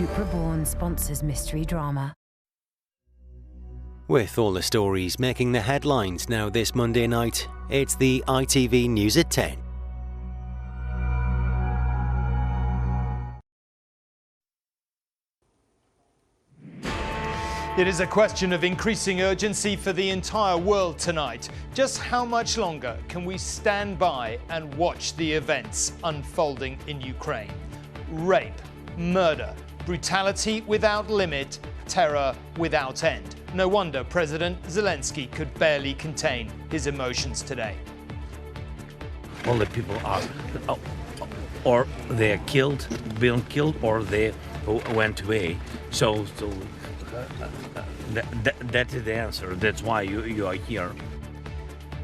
Cupra-born sponsors mystery drama. With all the stories making the headlines now this Monday night, it's the ITV News at 10. It is a question of increasing urgency for the entire world tonight. Just how much longer can we stand by and watch the events unfolding in Ukraine? Rape, murder, brutality without limit, terror without end. No wonder President Zelensky could barely contain his emotions today. All the people are, or they're killed, been killed, or they went away. So that is the answer. That's why you are here.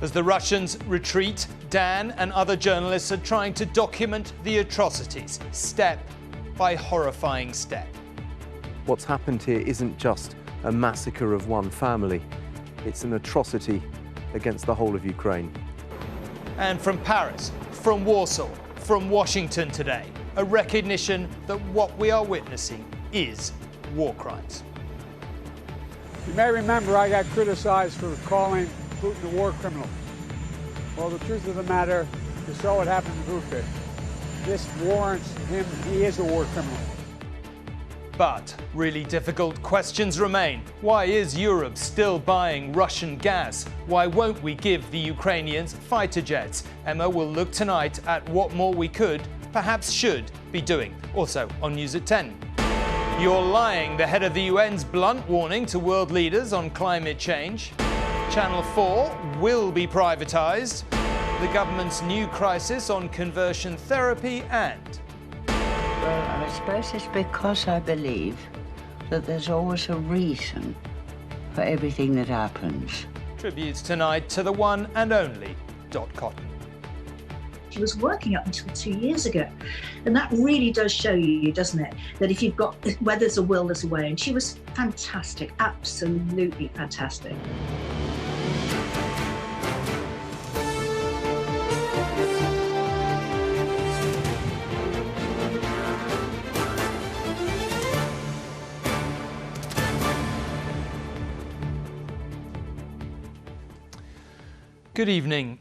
As the Russians retreat, Dan and other journalists are trying to document the atrocities, step by horrifying step. What's happened here isn't just a massacre of one family. It's an atrocity against the whole of Ukraine. And from Paris, from Warsaw, from Washington today, a recognition that what we are witnessing is war crimes. You may remember I got criticized for calling Putin a war criminal. Well, the truth of the matter, you saw what happened to Bucha. This warrants him, he is a war criminal. But really difficult questions remain. Why is Europe still buying Russian gas? Why won't we give the Ukrainians fighter jets? Emma will look tonight at what more we could, perhaps should, be doing. Also on News at 10. You're lying, the head of the UN's blunt warning to world leaders on climate change. Channel 4 will be privatized. The government's new crisis on conversion therapy and... Well, I suppose it's because I believe that there's always a reason for everything that happens. Tributes tonight to the one and only Dot Cotton. She was working up until 2 years ago. And that really does show you, doesn't it, that if you've got, where there's a will, there's a way. And she was fantastic, absolutely fantastic. Good evening.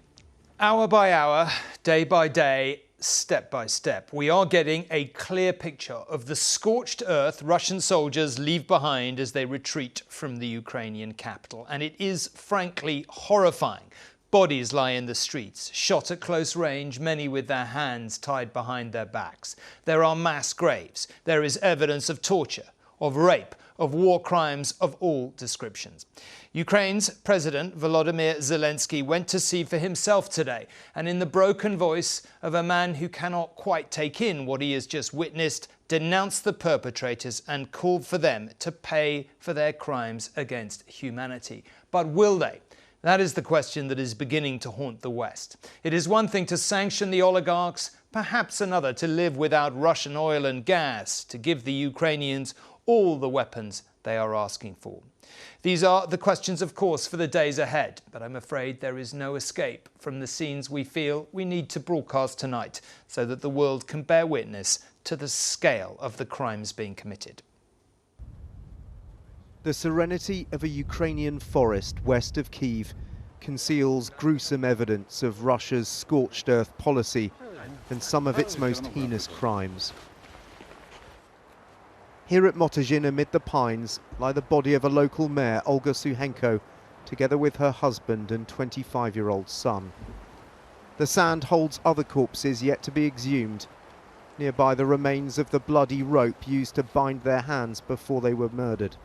Hour by hour, day by day, step by step, we are getting a clear picture of the scorched earth Russian soldiers leave behind as they retreat from the Ukrainian capital. And it is frankly horrifying. Bodies lie in the streets, shot at close range, many with their hands tied behind their backs. There are mass graves. There is evidence of torture, of rape, of war crimes of all descriptions. Ukraine's President Volodymyr Zelensky went to see for himself today, and in the broken voice of a man who cannot quite take in what he has just witnessed, denounced the perpetrators and called for them to pay for their crimes against humanity. But will they? That is the question that is beginning to haunt the West. It is one thing to sanction the oligarchs, perhaps another to live without Russian oil and gas, to give the Ukrainians all the weapons they are asking for. These are the questions, of course, for the days ahead, but I'm afraid there is no escape from the scenes we feel we need to broadcast tonight so that the world can bear witness to the scale of the crimes being committed. The serenity of a Ukrainian forest west of Kyiv conceals gruesome evidence of Russia's scorched earth policy and some of its most heinous crimes. Here at Motozhin, amid the pines, lie the body of a local mayor, Olga Suhenko, together with her husband and 25-year-old son. The sand holds other corpses yet to be exhumed. Nearby, the remains of the bloody rope used to bind their hands before they were murdered.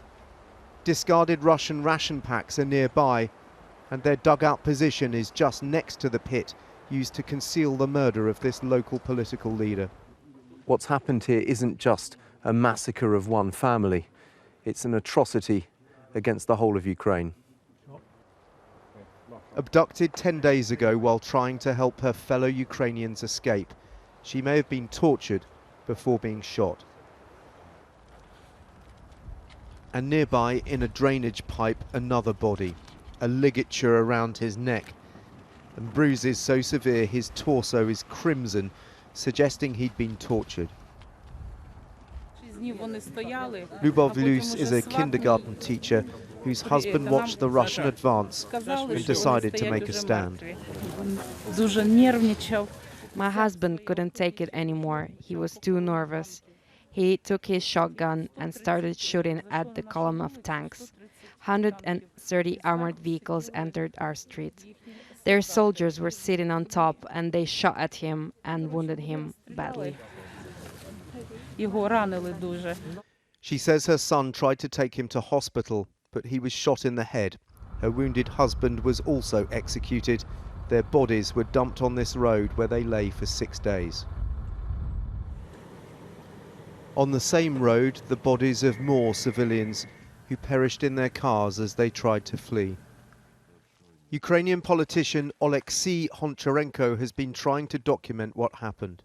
Discarded Russian ration packs are nearby, and their dugout position is just next to the pit used to conceal the murder of this local political leader. What's happened here isn't just a massacre of one family. It's an atrocity against the whole of Ukraine. Abducted 10 days ago while trying to help her fellow Ukrainians escape, she may have been tortured before being shot. And nearby, in a drainage pipe, another body, a ligature around his neck, and bruises so severe his torso is crimson, suggesting he'd been tortured. She's Lubov Lus is a kindergarten teacher whose husband watched the Russian advance and decided to make a stand. My husband couldn't take it anymore. He was too nervous. He took his shotgun and started shooting at the column of tanks. 130 armored vehicles entered our street. Their soldiers were sitting on top and they shot at him and wounded him badly. She says her son tried to take him to hospital, but he was shot in the head. Her wounded husband was also executed. Their bodies were dumped on this road where they lay for 6 days. On the same road, the bodies of more civilians who perished in their cars as they tried to flee. Ukrainian politician Oleksiy Honcharenko has been trying to document what happened.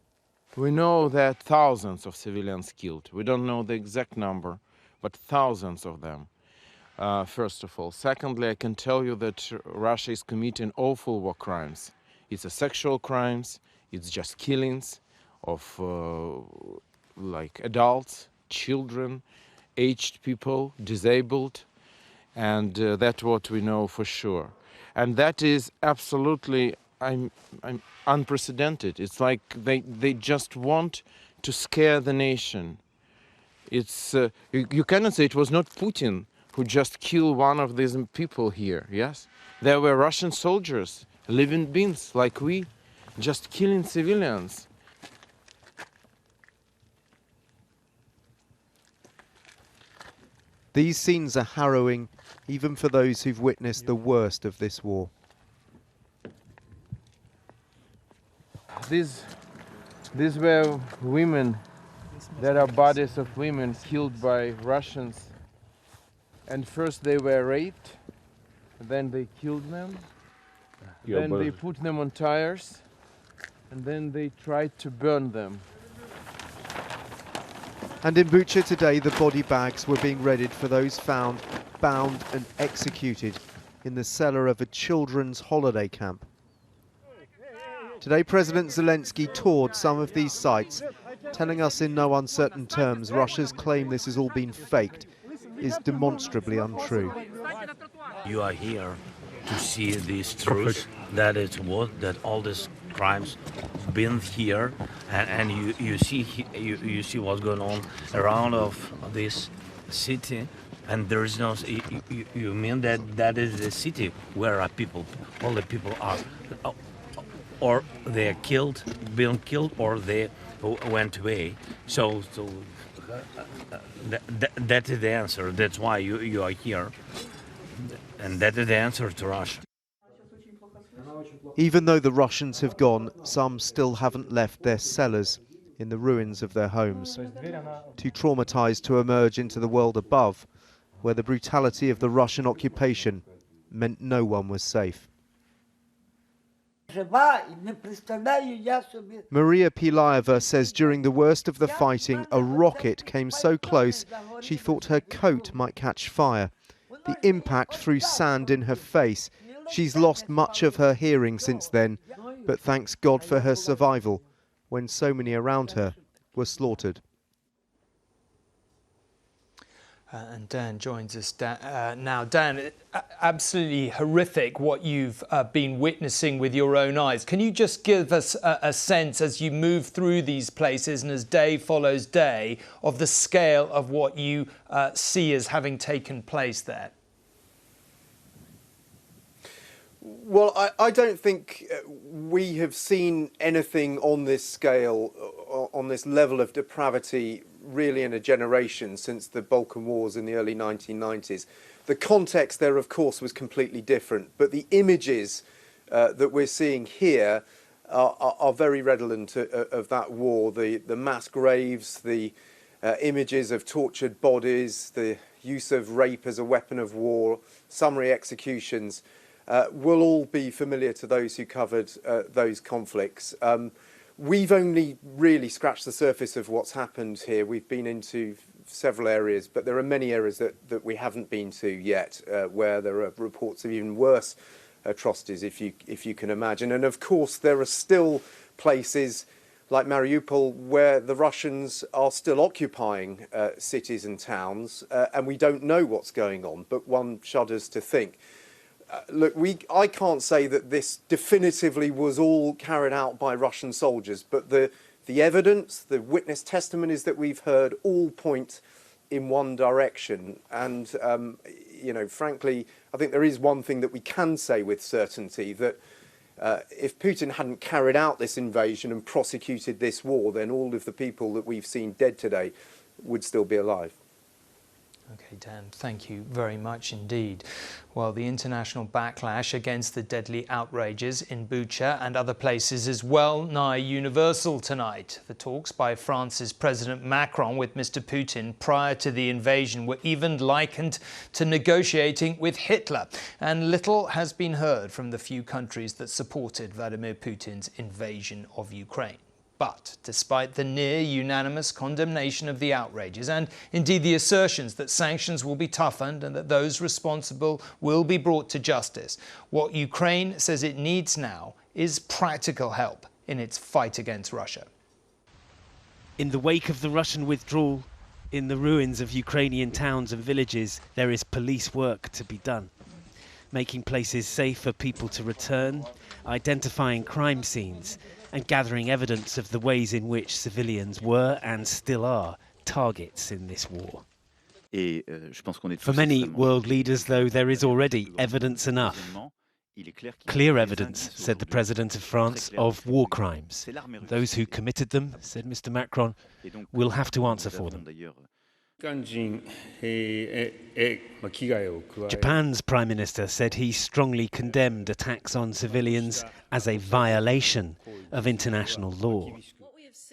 We know that thousands of civilians killed. We don't know the exact number, but thousands of them, first of all. Secondly, I can tell you that Russia is committing awful war crimes. It's a sexual crimes, it's just killings of like adults, children, aged people, disabled, and that's what we know for sure. And that is absolutely I'm unprecedented. It's like they just want to scare the nation. It's you cannot say it was not Putin who just killed one of these people here. Yes, there were Russian soldiers, living beings like we, just killing civilians. These scenes are harrowing, even for those who've witnessed the worst of this war. These were women, there are bodies of women killed by Russians. And first they were raped, then they killed them, then they put them on tires, and then they tried to burn them. And in Bucha today, the body bags were being readied for those found, bound and executed in the cellar of a children's holiday camp. Today, President Zelensky toured some of these sites, telling us in no uncertain terms Russia's claim this has all been faked is demonstrably untrue. You are here to see this truth, that it's what, that all these crimes been here, and you see what's going on around of this city, and there is no. You mean that is the city where are people? All the people are, or they are killed, been killed, or they went away. So that is the answer. That's why you are here, and that is the answer to Russia. Even though the Russians have gone, some still haven't left their cellars in the ruins of their homes, too traumatized to emerge into the world above, where the brutality of the Russian occupation meant no one was safe. Maria Pilaeva says during the worst of the fighting, a rocket came so close she thought her coat might catch fire. The impact threw sand in her face. She's lost much of her hearing since then, but thanks God for her survival when so many around her were slaughtered. And Dan joins us now. Dan, absolutely horrific what you've been witnessing with your own eyes. Can you just give us a sense as you move through these places and as day follows day of the scale of what you see as having taken place there? Well, I don't think we have seen anything on this scale, on this level of depravity, really in a generation since the Balkan Wars in the early 1990s. The context there, of course, was completely different, but the images that we're seeing here are very redolent of that war. The mass graves, the images of tortured bodies, the use of rape as a weapon of war, summary executions, will all be familiar to those who covered those conflicts. We've only really scratched the surface of what's happened here. We've been into several areas, but there are many areas that we haven't been to yet, where there are reports of even worse atrocities, if you can imagine. And of course, there are still places like Mariupol, where the Russians are still occupying cities and towns, and we don't know what's going on, but one shudders to think. Look, I can't say that this definitively was all carried out by Russian soldiers, but the evidence, the witness testimonies that we've heard all point in one direction. And, you know, frankly, I think there is one thing that we can say with certainty, that if Putin hadn't carried out this invasion and prosecuted this war, then all of the people that we've seen dead today would still be alive. Okay, Dan, thank you very much indeed. Well, the international backlash against the deadly outrages in Bucha and other places is well nigh universal tonight. The talks by France's President Macron with Mr. Putin prior to the invasion were even likened to negotiating with Hitler, and little has been heard from the few countries that supported Vladimir Putin's invasion of Ukraine. But despite the near-unanimous condemnation of the outrages and indeed the assertions that sanctions will be toughened and that those responsible will be brought to justice, what Ukraine says it needs now is practical help in its fight against Russia. In the wake of the Russian withdrawal, in the ruins of Ukrainian towns and villages, there is police work to be done. Making places safe for people to return, identifying crime scenes, and gathering evidence of the ways in which civilians were and still are targets in this war. For many world leaders, though, there is already evidence enough. Clear evidence, said the President of France, of war crimes. Those who committed them, said Mr. Macron, will have to answer for them. Japan's Prime Minister said he strongly condemned attacks on civilians as a violation of international law.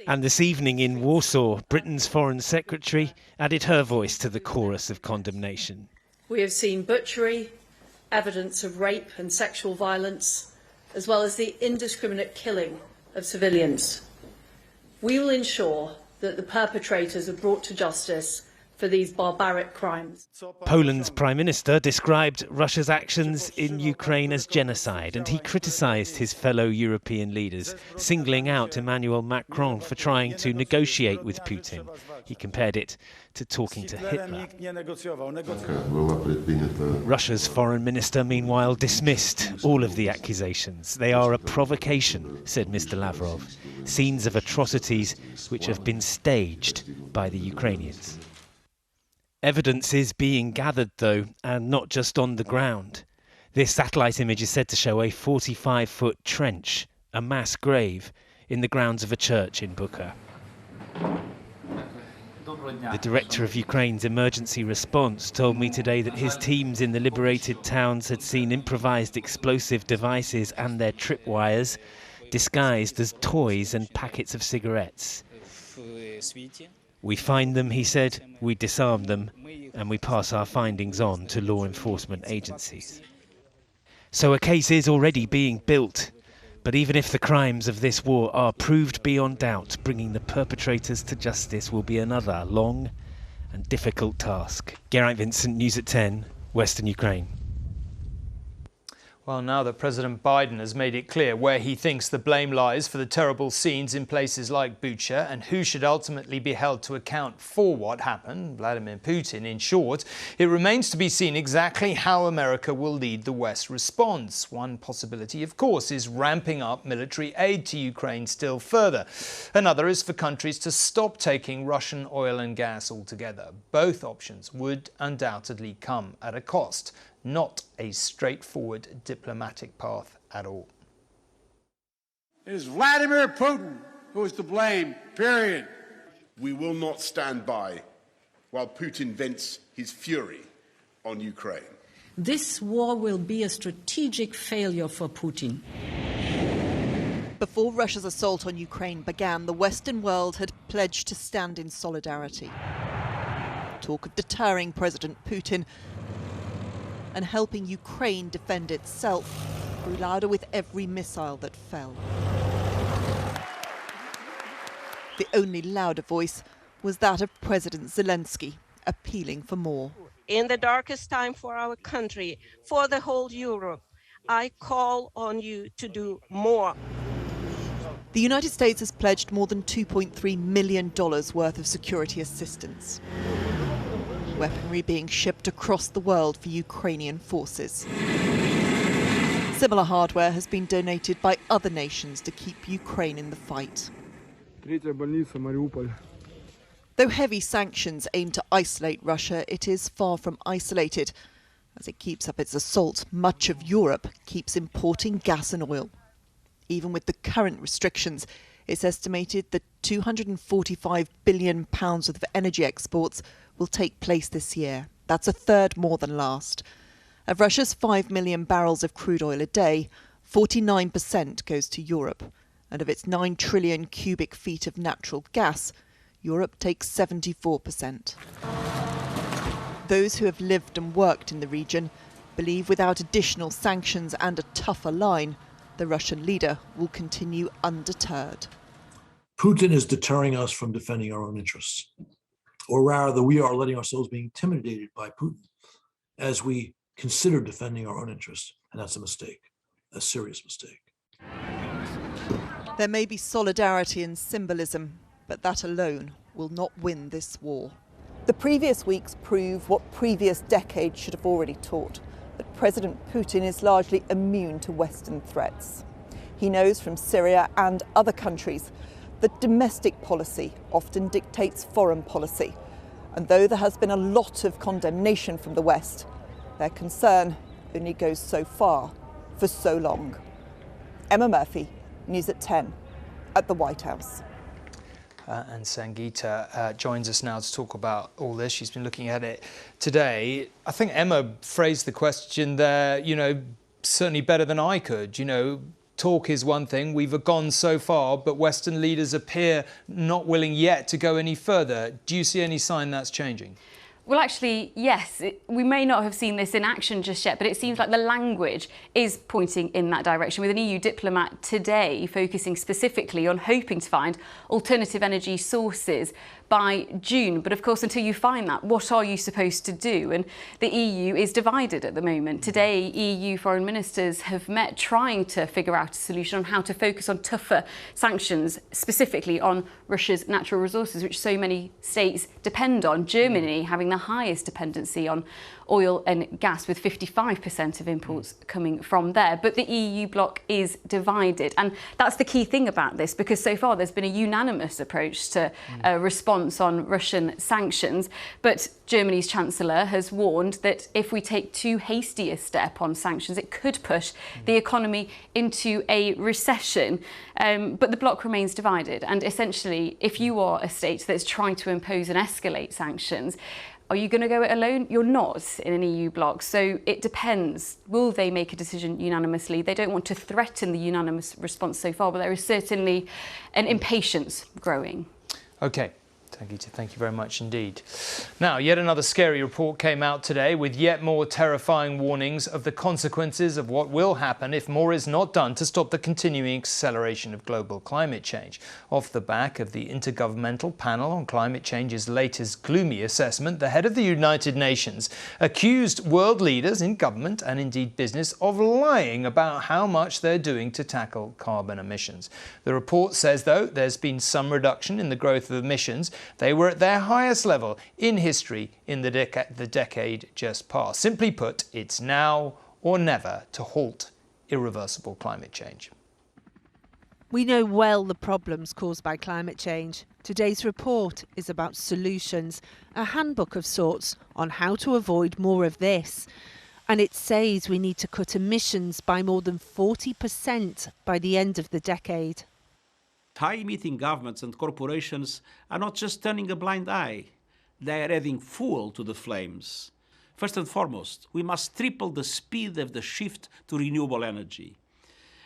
And this evening in Warsaw, Britain's Foreign Secretary added her voice to the chorus of condemnation. We have seen butchery, evidence of rape and sexual violence, as well as the indiscriminate killing of civilians. We will ensure that the perpetrators are brought to justice for these barbaric crimes. Poland's Prime Minister described Russia's actions in Ukraine as genocide, and he criticised his fellow European leaders, singling out Emmanuel Macron for trying to negotiate with Putin. He compared it to talking to Hitler. Russia's foreign minister, meanwhile, dismissed all of the accusations. They are a provocation, said Mr. Lavrov, scenes of atrocities which have been staged by the Ukrainians. Evidence is being gathered, though, and not just on the ground. This satellite image is said to show a 45-foot trench, a mass grave, in the grounds of a church in Bucha. The director of Ukraine's emergency response told me today that his teams in the liberated towns had seen improvised explosive devices and their tripwires disguised as toys and packets of cigarettes. We find them, he said, we disarm them, and we pass our findings on to law enforcement agencies. So a case is already being built, but even if the crimes of this war are proved beyond doubt, bringing the perpetrators to justice will be another long and difficult task. Geraint Vincent, News at 10, Western Ukraine. Well, now that President Biden has made it clear where he thinks the blame lies for the terrible scenes in places like Bucha and who should ultimately be held to account for what happened, Vladimir Putin, in short, it remains to be seen exactly how America will lead the West's response. One possibility, of course, is ramping up military aid to Ukraine still further. Another is for countries to stop taking Russian oil and gas altogether. Both options would undoubtedly come at a cost. Not a straightforward diplomatic path at all. It is Vladimir Putin who is to blame, period. We will not stand by while Putin vents his fury on Ukraine. This war will be a strategic failure for Putin. Before Russia's assault on Ukraine began, the Western world had pledged to stand in solidarity. Talk of deterring President Putin and helping Ukraine defend itself grew louder with every missile that fell. The only louder voice was that of President Zelensky, appealing for more. In the darkest time for our country, for the whole Europe, I call on you to do more. The United States has pledged more than $2.3 million worth of security assistance. Weaponry being shipped across the world for Ukrainian forces. Similar hardware has been donated by other nations to keep Ukraine in the fight. Though heavy sanctions aim to isolate Russia, it is far from isolated. As it keeps up its assault, much of Europe keeps importing gas and oil. Even with the current restrictions, it's estimated that £245 billion worth of energy exports will take place this year. That's a third more than last. Of Russia's 5 million barrels of crude oil a day, 49% goes to Europe. And of its 9 trillion cubic feet of natural gas, Europe takes 74%. Those who have lived and worked in the region believe without additional sanctions and a tougher line, the Russian leader will continue undeterred. Putin is deterring us from defending our own interests, or rather we are letting ourselves be intimidated by Putin as we consider defending our own interests, and that's a mistake, a serious mistake. There may be solidarity and symbolism, but that alone will not win this war. The previous weeks prove what previous decades should have already taught, that President Putin is largely immune to Western threats. He knows from Syria and other countries that domestic policy often dictates foreign policy. And though there has been a lot of condemnation from the West, their concern only goes so far for so long. Emma Murphy, News at 10 at the White House. And Sangeeta joins us now to talk about all this. She's been looking at it today. I think Emma phrased the question there, certainly better than I could. Talk is one thing. We've gone so far, but Western leaders appear not willing yet to go any further. Do you see any sign that's changing? Well, actually, yes. We may not have seen this in action just yet, but it seems like the language is pointing in that direction, with an EU diplomat today focusing specifically on hoping to find alternative energy sources by June. But of course, until you find that, what are you supposed to do? And the EU is divided at the moment. Today, EU foreign ministers have met trying to figure out a solution on how to focus on tougher sanctions, specifically on Russia's natural resources, which so many states depend on. Germany having the highest dependency on oil and gas, with 55% of imports coming from there. But the EU bloc is divided. And that's the key thing about this, because so far there's been a unanimous approach to response on Russian sanctions. But Germany's Chancellor has warned that if we take too hasty a step on sanctions, it could push the economy into a recession. But the bloc remains divided. And essentially, if you are a state that's trying to impose and escalate sanctions, are you going to go it alone? You're not in an EU bloc, so it depends. Will they make a decision unanimously? They don't want to threaten the unanimous response so far, but there is certainly an impatience growing. OK. Thank you very much indeed. Now, yet another scary report came out today with yet more terrifying warnings of the consequences of what will happen if more is not done to stop the continuing acceleration of global climate change. Off the back of the Intergovernmental Panel on Climate Change's latest gloomy assessment, the head of the United Nations accused world leaders in government and indeed business of lying about how much they're doing to tackle carbon emissions. The report says, though, there's been some reduction in the growth of emissions. They were at their highest level in history in the decade just past. Simply put, it's now or never to halt irreversible climate change. We know well the problems caused by climate change. Today's report is about solutions, a handbook of sorts on how to avoid more of this. And it says we need to cut emissions by more than 40% by the end of the decade. High-emitting governments and corporations are not just turning a blind eye, they are adding fuel to the flames. First and foremost, we must triple the speed of the shift to renewable energy.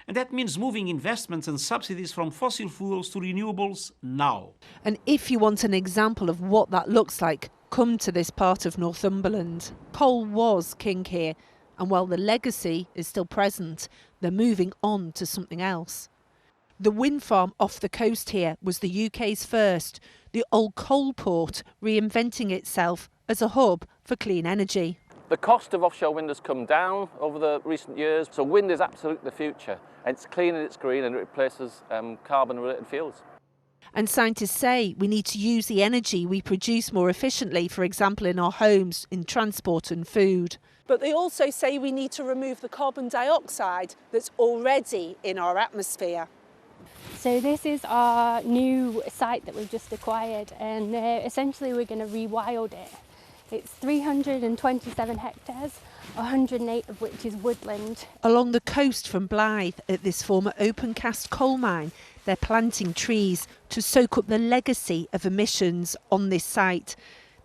And that means moving investments and subsidies from fossil fuels to renewables now. And if you want an example of what that looks like, come to this part of Northumberland. Coal was king here, and while the legacy is still present, they're moving on to something else. The wind farm off the coast here was the UK's first, the old coal port reinventing itself as a hub for clean energy. The cost of offshore wind has come down over the recent years, so wind is absolutely the future. It's clean and it's green and it replaces carbon-related fuels. And scientists say we need to use the energy we produce more efficiently, for example, in our homes, in transport and food. But they also say we need to remove the carbon dioxide that's already in our atmosphere. So this is our new site that we've just acquired, and essentially we're going to rewild it. It's 327 hectares, 108 of which is woodland. Along the coast from Blyth, at this former open-cast coal mine, they're planting trees to soak up the legacy of emissions on this site.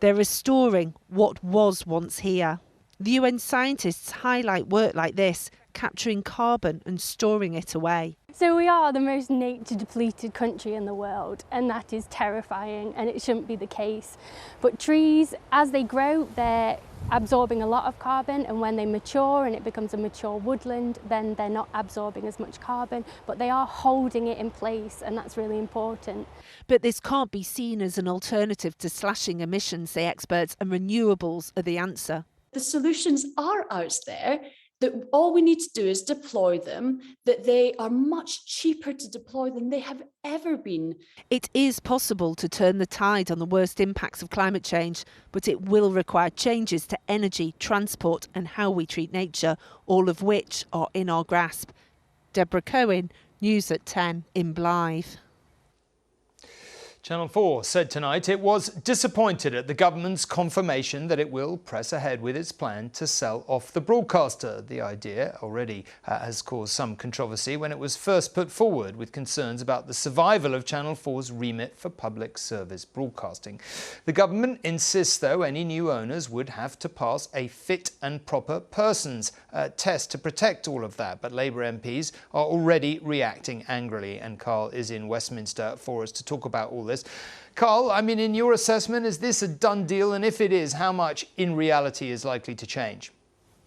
They're restoring what was once here. The UN scientists highlight work like this, capturing carbon and storing it away. So we are the most nature depleted country in the world, and that is terrifying, and it shouldn't be the case. But trees, as they grow, they're absorbing a lot of carbon, and when they mature and it becomes a mature woodland, then they're not absorbing as much carbon, but they are holding it in place, and that's really important. But this can't be seen as an alternative to slashing emissions, say experts, and renewables are the answer. The solutions are out there, that all we need to do is deploy them, that they are much cheaper to deploy than they have ever been. It is possible to turn the tide on the worst impacts of climate change, but it will require changes to energy, transport and how we treat nature, all of which are in our grasp. Deborah Cohen, News at 10 in Blyth. Channel 4 said tonight it was disappointed at the government's confirmation that it will press ahead with its plan to sell off the broadcaster. The idea already has caused some controversy when it was first put forward, with concerns about the survival of Channel 4's remit for public service broadcasting. The government insists, though, any new owners would have to pass a fit and proper persons test to protect all of that. But Labour MPs are already reacting angrily, and Carl is in Westminster for us to talk about all this. Carl, I mean, in your assessment, is this a done deal? And if it is, how much in reality is likely to change?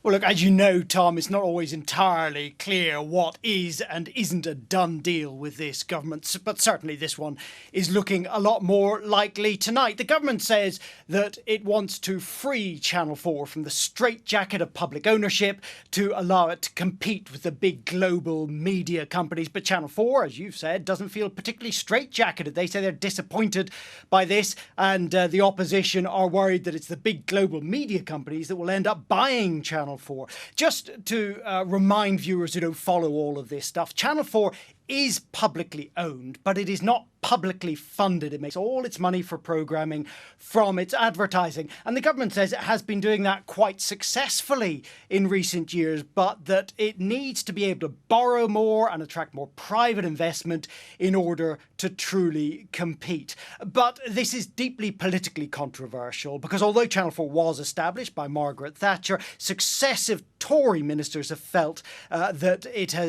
Well, look, as you know, Tom, it's not always entirely clear what is and isn't a done deal with this government, but certainly this one is looking a lot more likely tonight. The government says that it wants to free Channel 4 from the straitjacket of public ownership to allow it to compete with the big global media companies. But Channel 4, as you've said, doesn't feel particularly straitjacketed. They say they're disappointed by this, and the opposition are worried that it's the big global media companies that will end up buying Channel 4. Just to remind viewers who don't follow all of this stuff, Channel 4 is publicly owned, but it is not publicly funded. It makes all its money for programming from its advertising. And the government says it has been doing that quite successfully in recent years, but that it needs to be able to borrow more and attract more private investment in order to truly compete. But this is deeply politically controversial because although Channel 4 was established by Margaret Thatcher, successive Tory ministers have felt that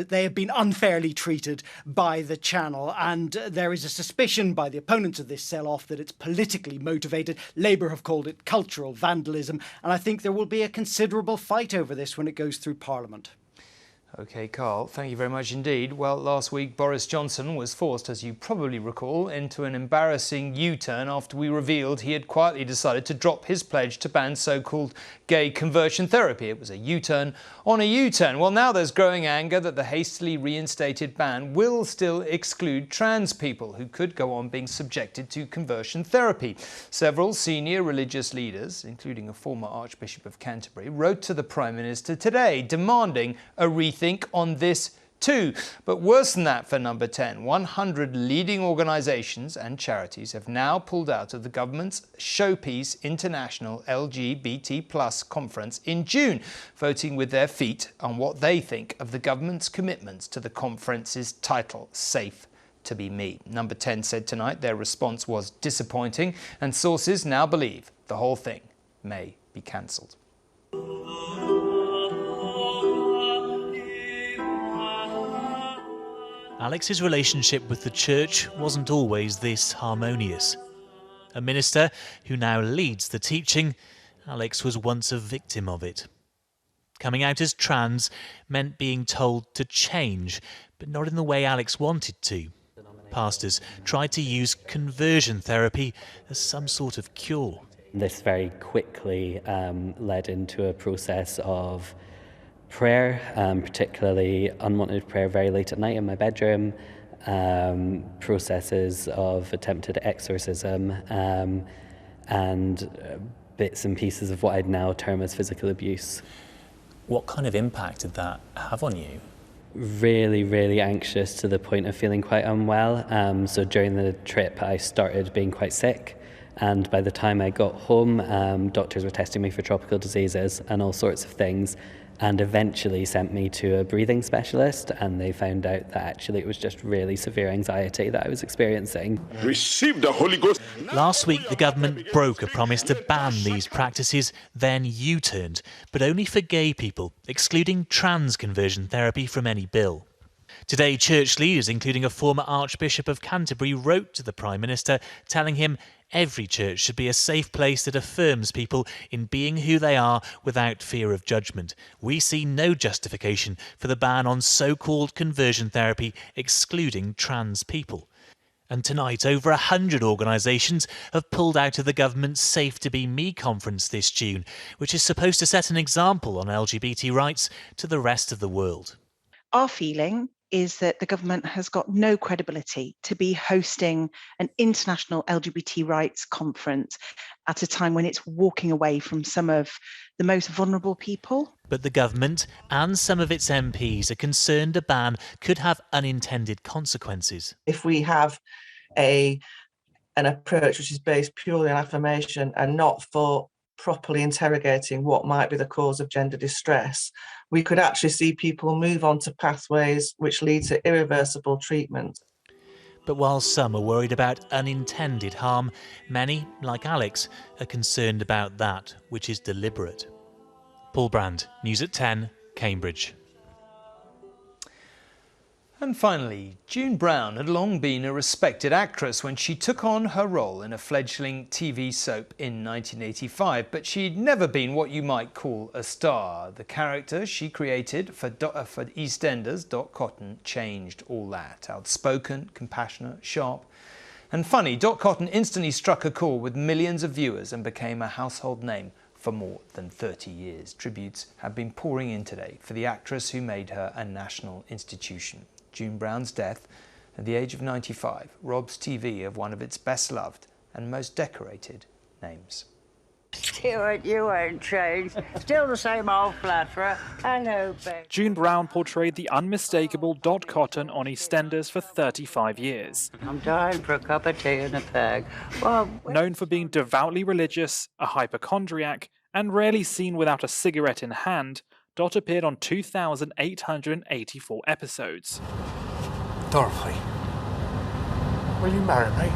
they have been unfairly treated by the channel, and there is a suspicion by the opponents of this sell-off that it's politically motivated. Labour have called it cultural vandalism, and I think there will be a considerable fight over this when it goes through Parliament. OK, Carl, thank you very much indeed. Well, last week Boris Johnson was forced, as you probably recall, into an embarrassing U-turn after we revealed he had quietly decided to drop his pledge to ban so-called gay conversion therapy. It was a U-turn on a U-turn. Well, now there's growing anger that the hastily reinstated ban will still exclude trans people who could go on being subjected to conversion therapy. Several senior religious leaders, including a former Archbishop of Canterbury, wrote to the Prime Minister today demanding a rethink on this too. But worse than that for number 10, 100 leading organisations and charities have now pulled out of the government's Showpiece International LGBT+ conference in June, voting with their feet on what they think of the government's commitments to the conference's title, Safe to be Me. Number 10 said tonight their response was disappointing, and sources now believe the whole thing may be cancelled. Alex's relationship with the church wasn't always this harmonious. A minister who now leads the teaching, Alex was once a victim of it. Coming out as trans meant being told to change, but not in the way Alex wanted to. Pastors tried to use conversion therapy as some sort of cure. This very quickly led into a process of prayer, particularly unwanted prayer very late at night in my bedroom, processes of attempted exorcism, and bits and pieces of what I'd now term as physical abuse. What kind of impact did that have on you? Really, really anxious to the point of feeling quite unwell. So during the trip I started being quite sick, and by the time I got home doctors were testing me for tropical diseases and all sorts of things, and eventually sent me to a breathing specialist, and they found out that actually it was just really severe anxiety that I was experiencing. Receive the Holy Ghost. Last week, the government broke a promise to ban these practices, then U-turned, but only for gay people, excluding trans conversion therapy from any bill. Today, church leaders, including a former Archbishop of Canterbury, wrote to the Prime Minister telling him every church should be a safe place that affirms people in being who they are without fear of judgment. We see no justification for the ban on so-called conversion therapy excluding trans people. And tonight, over 100 organisations have pulled out of the government's Safe to Be Me conference this June, which is supposed to set an example on LGBT rights to the rest of the world. Our feeling is that the government has got no credibility to be hosting an international LGBT rights conference at a time when it's walking away from some of the most vulnerable people. But the government and some of its MPs are concerned a ban could have unintended consequences. If we have an approach which is based purely on affirmation and not for properly interrogating what might be the cause of gender distress, we could actually see people move on to pathways which lead to irreversible treatment. But while some are worried about unintended harm, many, like Alex, are concerned about that which is deliberate. Paul Brand, News at 10, Cambridge. And finally, June Brown had long been a respected actress when she took on her role in a fledgling TV soap in 1985, but she'd never been what you might call a star. The character she created for EastEnders, Dot Cotton, changed all that. Outspoken, compassionate, sharp and funny, Dot Cotton instantly struck a chord with millions of viewers and became a household name for more than 30 years. Tributes have been pouring in today for the actress who made her a national institution. June Brown's death at the age of 95 robs TV of one of its best loved and most decorated names. Stuart, you won't change. Still the same old flatterer and hoping. June Brown portrayed the unmistakable Dot Cotton on EastEnders for 35 years. I'm dying for a cup of tea and a fag. Well, known for being devoutly religious, a hypochondriac, and rarely seen without a cigarette in hand, Dot appeared on 2,884 episodes. Dorothy, will you marry me?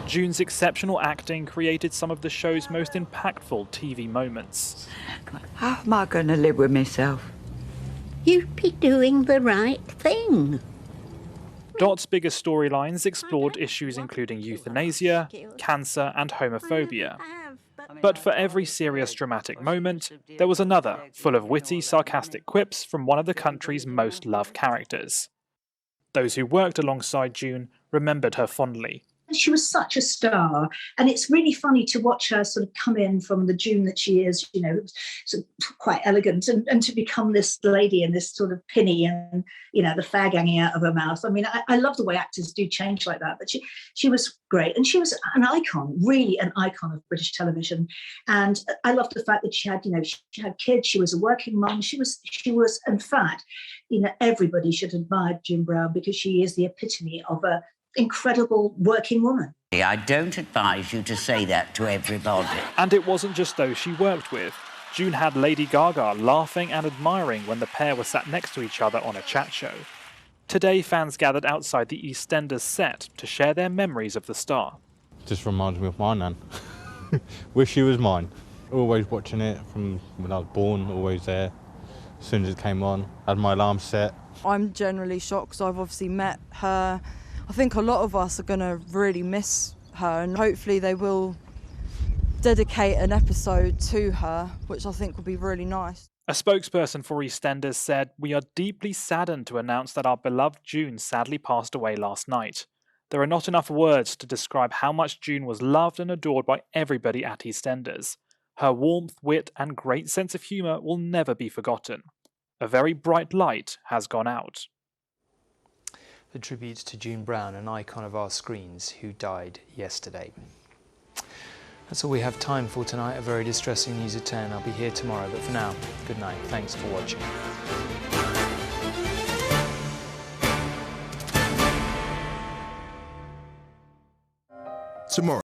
June's exceptional acting created some of the show's most impactful TV moments. how am I going to live with myself? You'd be doing the right thing. Dot's biggest storylines explored issues including euthanasia, cancer, and homophobia. But for every serious dramatic moment, there was another, full of witty, sarcastic quips from one of the country's most loved characters. Those who worked alongside June remembered her fondly. She was such a star, and it's really funny to watch her sort of come in from the June that she is, you know, sort of quite elegant, and to become this lady and this sort of pinny and, you know, the fag hanging out of her mouth. I mean, I love the way actors do change like that, but she was great, and she was an icon, really an icon of British television. And I loved the fact that she had, you know, she had kids, she was a working mum, she was, in fact, you know, everybody should admire June Brown because she is the epitome of a incredible working woman. I don't advise you to say that to everybody. And it wasn't just those she worked with. June had Lady Gaga laughing and admiring when the pair were sat next to each other on a chat show. Today, fans gathered outside the EastEnders set to share their memories of the star. Just reminds me of my nan. Wish she was mine. Always watching it from when I was born, always there. As soon as it came on, had my alarm set. I'm generally shocked because I've obviously met her. I think a lot of us are going to really miss her, and hopefully they will dedicate an episode to her, which I think will be really nice. A spokesperson for EastEnders said, "We are deeply saddened to announce that our beloved June sadly passed away last night. There are not enough words to describe how much June was loved and adored by everybody at EastEnders. Her warmth, wit and great sense of humour will never be forgotten. A very bright light has gone out. The tribute to June Brown, an icon of our screens, who died yesterday. That's all we have time for tonight. A very distressing news at 10. I'll be here tomorrow, but for now, good night. Thanks for watching. Tomorrow.